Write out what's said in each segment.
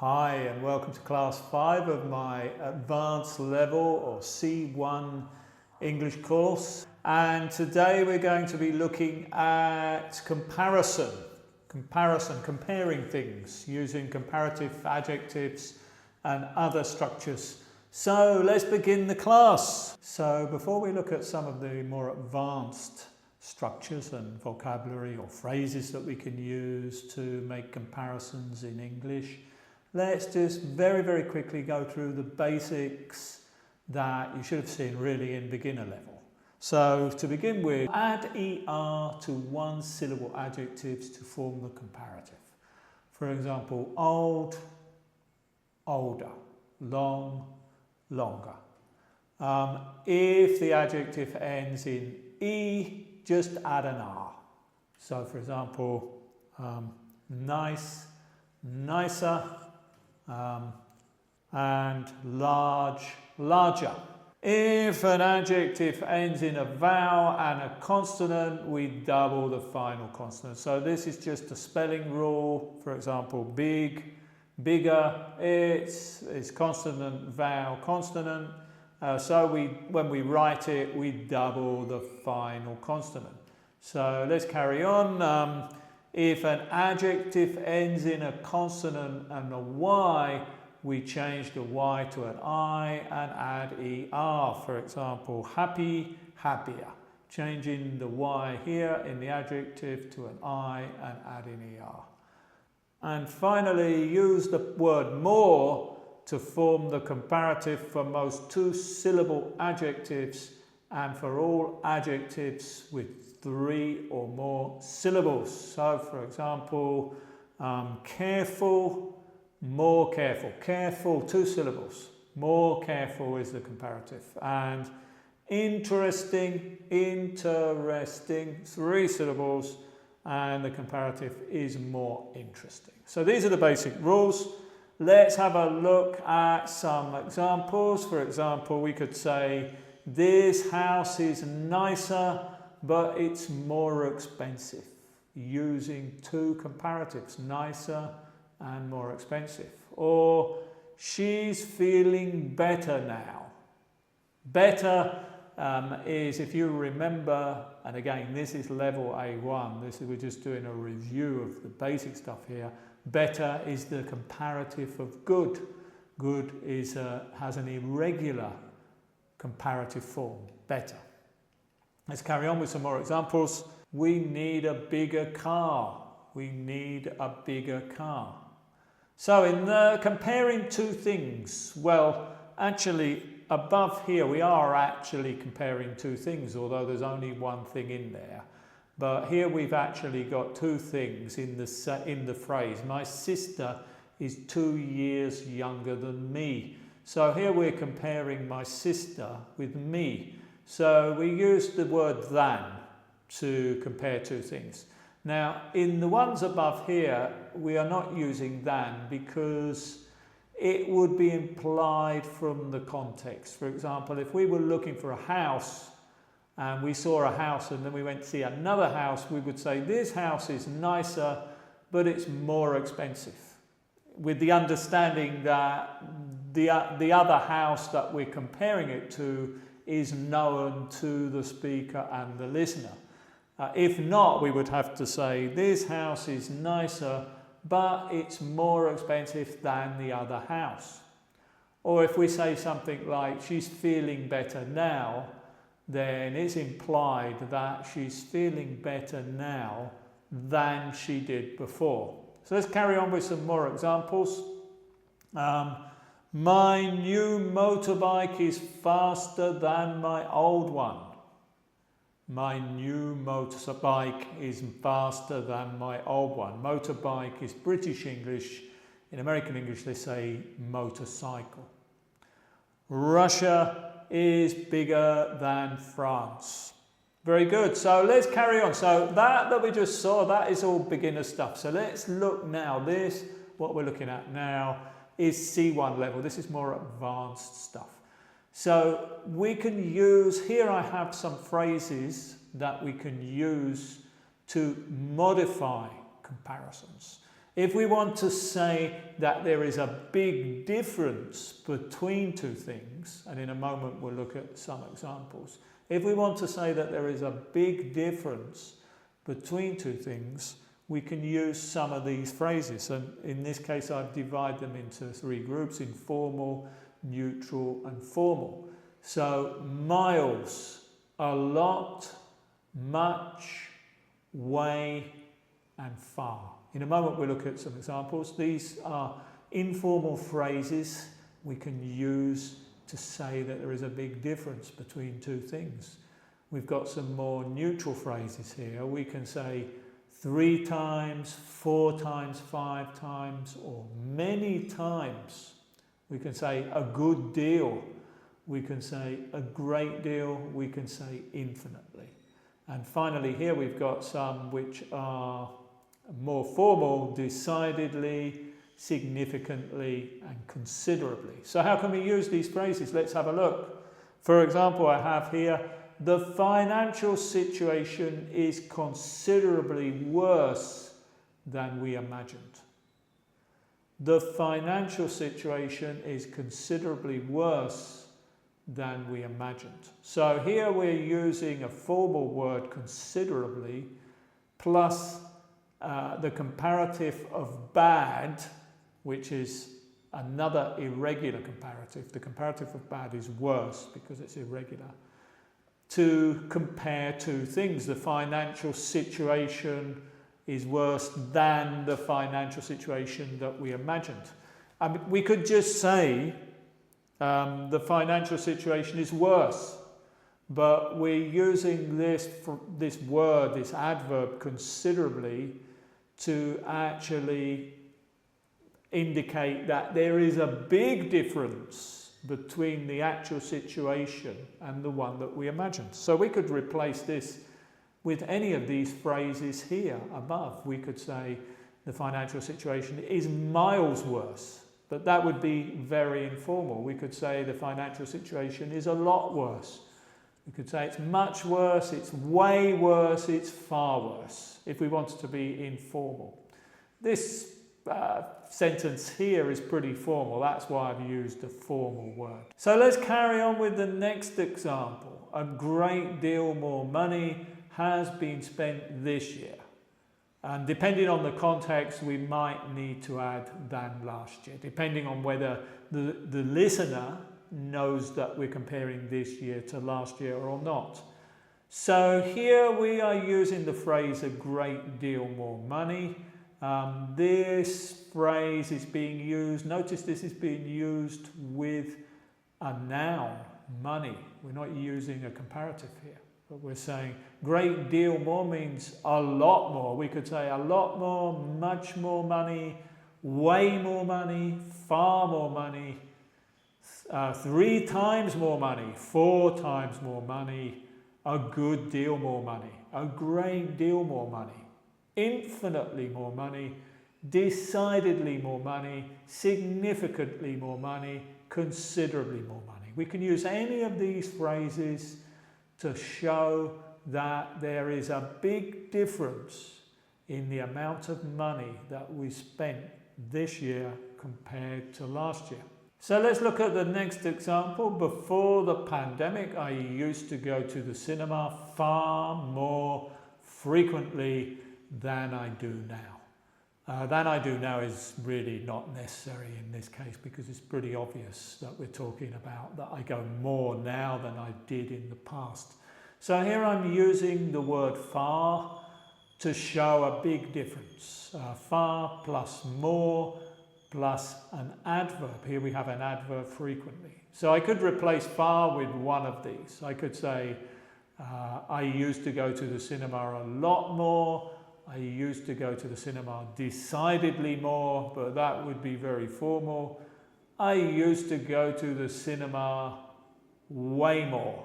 Hi and welcome to class 5 of my advanced level or C1 English course. And today we're going to be looking at comparing things using comparative adjectives and other structures. So let's begin the class. So before we look at some of the more advanced structures and vocabulary or phrases that we can use to make comparisons in English, let's just very quickly go through the basics that you should have seen really in beginner level. So to begin with, add ER to one syllable adjectives to form the comparative. For example, old, older, long, longer. If the adjective ends in E, just add an R. So for example, nice, nicer, and large, larger. If an adjective ends in a vowel and a consonant, we double the final consonant. So this is just a spelling rule. For example, big, bigger, it's consonant, vowel, consonant. So when we write it, we double the final consonant. So let's carry on. If an adjective ends in a consonant and a Y, we change the Y to an I and add ER. For example, happy, happier. Changing the Y here in the adjective to an I and adding ER. And finally, use the word more to form the comparative for most two-syllable adjectives and for all adjectives with 3 or more syllables. So for example, careful, more careful. Careful, 2 syllables. More careful is the comparative. And interesting, interesting, 3 syllables. And the comparative is more interesting. So these are the basic rules. Let's have a look at some examples. For example, we could say, this house is nicer, but it's more expensive, using 2 comparatives, nicer and more expensive. Or, she's feeling better now. Better is, if you remember, and again, this is level A1, we're just doing a review of the basic stuff here. Better is the comparative of good. Good has an irregular comparative form, better. Let's carry on with some more examples. We need a bigger car. We need a bigger car. So in comparing 2 things, well, actually above here we are actually comparing 2 things, although there's only 1 thing in there. But here we've actually got 2 things in the phrase. My sister is 2 years younger than me. So here we're comparing my sister with me. So we use the word than to compare 2 things. Now, in the ones above here, we are not using than because it would be implied from the context. For example, if we were looking for a house and we saw a house and then we went to see another house, we would say this house is nicer, but it's more expensive. With the understanding that the other house that we're comparing it to is known to the speaker and the listener. If not, we would have to say this house is nicer, but it's more expensive than the other house. Or if we say something like she's feeling better now, then it's implied that she's feeling better now than she did before. So let's carry on with some more examples. My new motorbike is faster than my old one. My new motorbike is faster than my old one. Motorbike is British English. In American English, they say motorcycle. Russia is bigger than France. Very good. So let's carry on. So that we just saw, that is all beginner stuff. So let's look now. What we're looking at now is C1 level. This is more advanced stuff. So we can use, here I have some phrases that we can use to modify comparisons. If we want to say that there is a big difference between two things, and in a moment we'll look at some examples. If we want to say that there is a big difference between two things, we can use some of these phrases. And in this case, I've divided them into three groups: informal, neutral, and formal. So miles, a lot, much, way, and far. In a moment we'll look at some examples. These are informal phrases we can use to say that there is a big difference between two things. We've got some more neutral phrases here. We can say 3 times, 4 times, 5 times, or many times. We can say a good deal. We can say a great deal. We can say infinitely. And finally here we've got some which are more formal: decidedly, significantly, and considerably. So how can we use these phrases? Let's have a look. For example, I have here, the financial situation is considerably worse than we imagined. The financial situation is considerably worse than we imagined. So here we're using a formal word, considerably, plus the comparative of bad, which is another irregular comparative. The comparative of bad is worse because it's irregular. To compare two things. The financial situation is worse than the financial situation that we imagined. We could just say the financial situation is worse, but we're using this word, this adverb, considerably, to actually indicate that there is a big difference between the actual situation and the one that we imagined. So we could replace this with any of these phrases here above. We could say the financial situation is miles worse, but that would be very informal. We could say the financial situation is a lot worse. We could say it's much worse, it's way worse, it's far worse, if we wanted to be informal. This sentence here is pretty formal. That's why I've used a formal word. So let's carry on with the next example. A great deal more money has been spent this year. And depending on the context, we might need to add than last year, depending on whether the listener knows that we're comparing this year to last year or not. So here we are using the phrase a great deal more money. This phrase is being used, notice this is being used with a noun, money. We're not using a comparative here, but we're saying great deal more means a lot more. We could say a lot more, much more money, way more money, far more money, 3 times more money, 4 times more money, a good deal more money, a great deal more money, infinitely more money, decidedly more money, significantly more money, considerably more money. We can use any of these phrases to show that there is a big difference in the amount of money that we spent this year compared to last year. So let's look at the next example. Before the pandemic, I used to go to the cinema far more frequently than I do now. Than I do now is really not necessary in this case because it's pretty obvious that we're talking about that I go more now than I did in the past. So here I'm using the word far to show a big difference. Far plus more plus an adverb. Here we have an adverb frequently. So I could replace far with one of these. I could say, I used to go to the cinema a lot more. I used to go to the cinema decidedly more, but that would be very formal. I used to go to the cinema way more.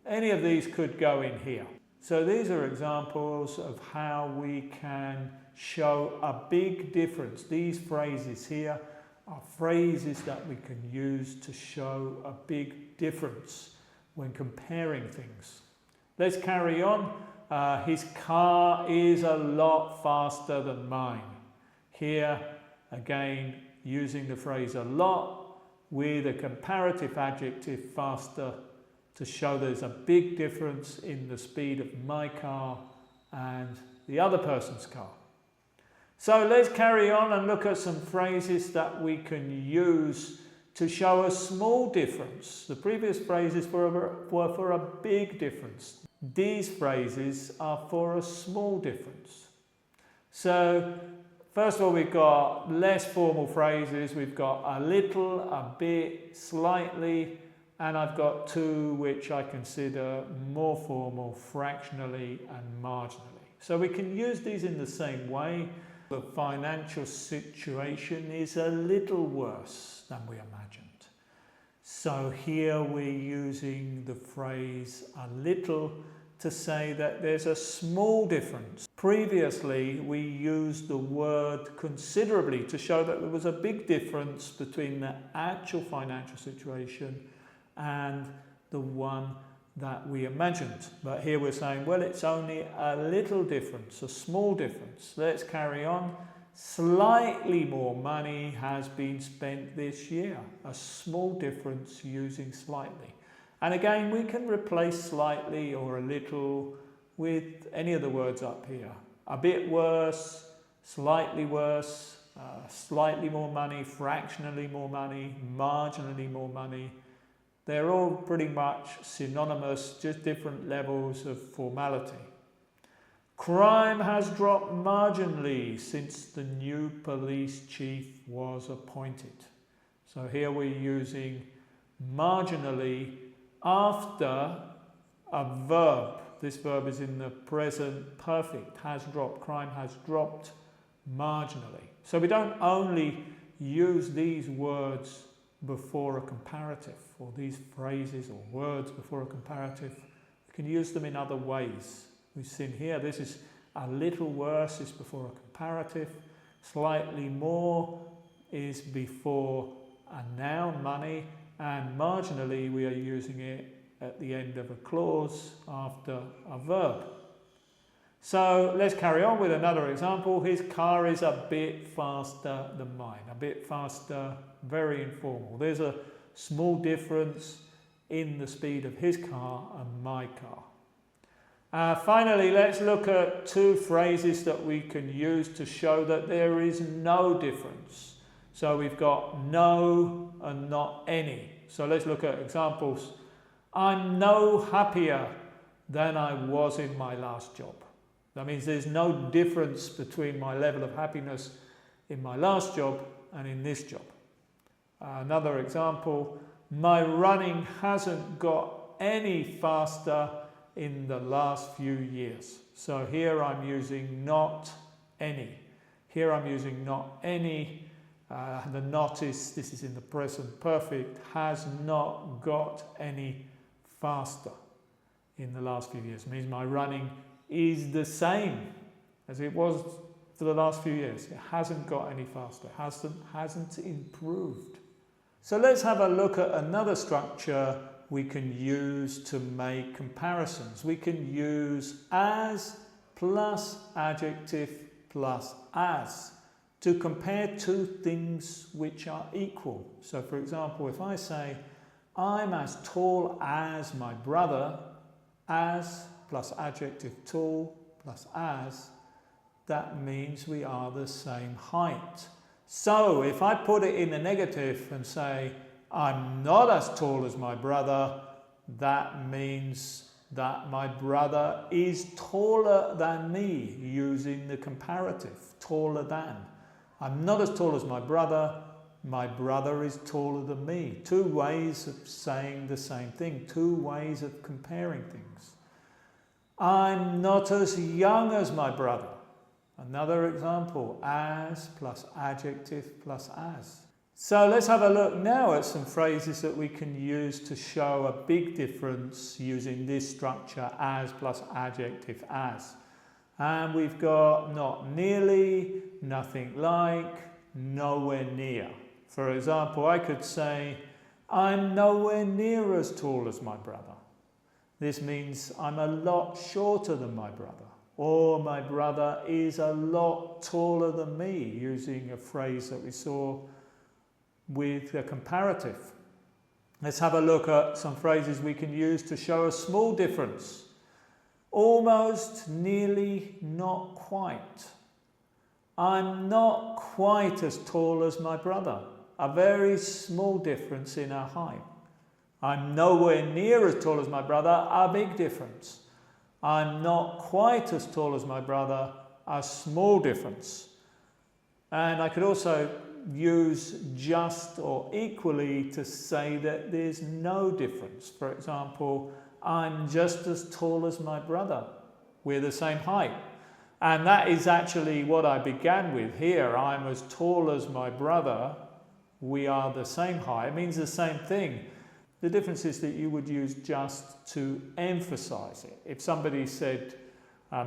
Any of these could go in here. So these are examples of how we can show a big difference. These phrases here are phrases that we can use to show a big difference when comparing things. Let's carry on. His car is a lot faster than mine. Here, again, using the phrase a lot with a comparative adjective faster to show there's a big difference in the speed of my car and the other person's car. So let's carry on and look at some phrases that we can use to show a small difference. The previous phrases were for a big difference. These phrases are for a small difference. So first of all, we've got less formal phrases. We've got a little, a bit, slightly, and I've got two which I consider more formal, fractionally and marginally. So we can use these in the same way. The financial situation is a little worse than we imagined. So here we're using the phrase a little to say that there's a small difference. Previously, we used the word considerably to show that there was a big difference between the actual financial situation and the one that we imagined. But here we're saying, well, it's only a little difference, a small difference. Let's carry on. Slightly more money has been spent this year. A small difference using slightly. And again, we can replace slightly or a little with any of the words up here. A bit worse, slightly worse, slightly more money, fractionally more money, marginally more money. They're all pretty much synonymous, just different levels of formality. Crime has dropped marginally since the new police chief was appointed. So here we're using marginally after a verb. This verb is in the present perfect. Has dropped, crime has dropped marginally. So we don't only use these words before a comparative, or these phrases or words before a comparative. We can use them in other ways. We've seen here, this is a little worse is before a comparative. Slightly more is before a noun, money, and marginally we are using it at the end of a clause after a verb. So let's carry on with another example. His car is a bit faster than mine. A bit faster, very informal. There's a small difference in the speed of his car and my car. Finally, let's look at two phrases that we can use to show that there is no difference. So we've got no and not any. So let's look at examples. I'm no happier than I was in my last job. That means there's no difference between my level of happiness in my last job and in this job. Another example, my running hasn't got any faster in the last few years. So here I'm using not any. Here I'm using not any. The not is, this is in the present perfect, has not got any faster in the last few years. It means my running is the same as it was for the last few years. It hasn't got any faster, hasn't improved. So let's have a look at another structure we can use to make comparisons. We can use as plus adjective plus as to compare two things which are equal. So for example, if I say, I'm as tall as my brother, as plus adjective tall plus as, that means we are the same height. So if I put it in the negative and say, I'm not as tall as my brother, that means that my brother is taller than me, using the comparative, taller than. I'm not as tall as my brother is taller than me. Two ways of saying the same thing, two ways of comparing things. I'm not as young as my brother. Another example, as plus adjective plus as. So let's have a look now at some phrases that we can use to show a big difference using this structure, as plus adjective as. And we've got not nearly, nothing like, nowhere near. For example, I could say, I'm nowhere near as tall as my brother. This means I'm a lot shorter than my brother. Or my brother is a lot taller than me, using a phrase that we saw with a comparative. Let's have a look at some phrases we can use to show a small difference. Almost, nearly, not quite. I'm not quite as tall as my brother. A very small difference in our height. I'm nowhere near as tall as my brother. A big difference. I'm not quite as tall as my brother. A small difference. And I could also use just or equally to say that there's no difference. For example, I'm just as tall as my brother. We're the same height. And that is actually what I began with here. I'm as tall as my brother. We are the same height. It means the same thing. The difference is that you would use just to emphasize it. If somebody said,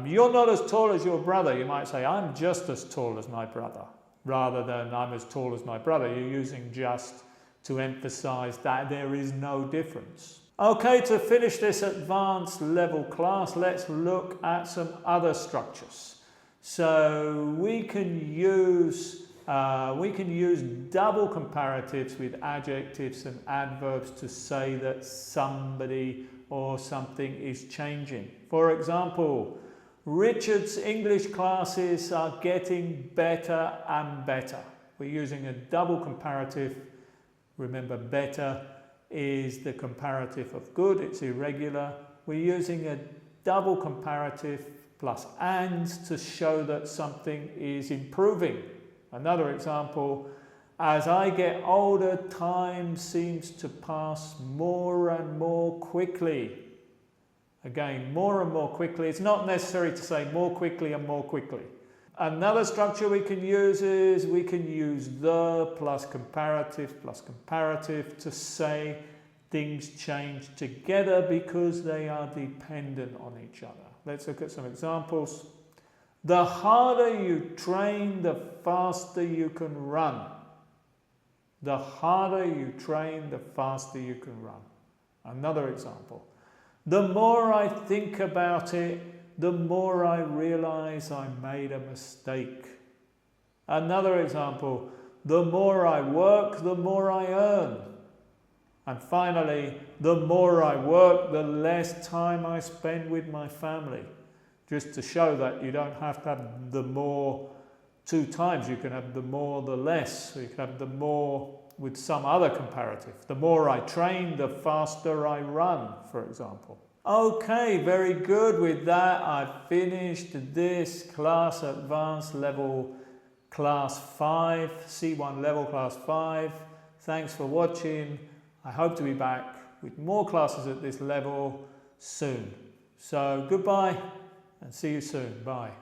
you're not as tall as your brother, you might say, I'm just as tall as my brother, rather than I'm as tall as my brother. You're using just to emphasize that there is no difference. Okay, to finish this advanced level class, let's look at some other structures. So we can use double comparatives with adjectives and adverbs to say that somebody or something is changing. For example, Richard's English classes are getting better and better. We're using a double comparative. Remember, better is the comparative of good, it's irregular. We're using a double comparative plus and to show that something is improving. Another example, as I get older, time seems to pass more and more quickly. Again, more and more quickly. It's not necessary to say more quickly and more quickly. Another structure we can use is we can use the plus comparative to say things change together because they are dependent on each other. Let's look at some examples. The harder you train, the faster you can run. The harder you train, the faster you can run. Another example. The more I think about it, the more I realize I made a mistake. Another example. The more I work, the more I earn. And finally, the more I work, the less time I spend with my family. Just to show that you don't have to have the more two times. You can have the more, the less. So you can have the more with some other comparative. The more I train, the faster I run, for example. Okay, very good. With that, I've finished this class, advanced level class 5, C1 level class 5. Thanks for watching. I hope to be back with more classes at this level soon. So goodbye and see you soon. Bye.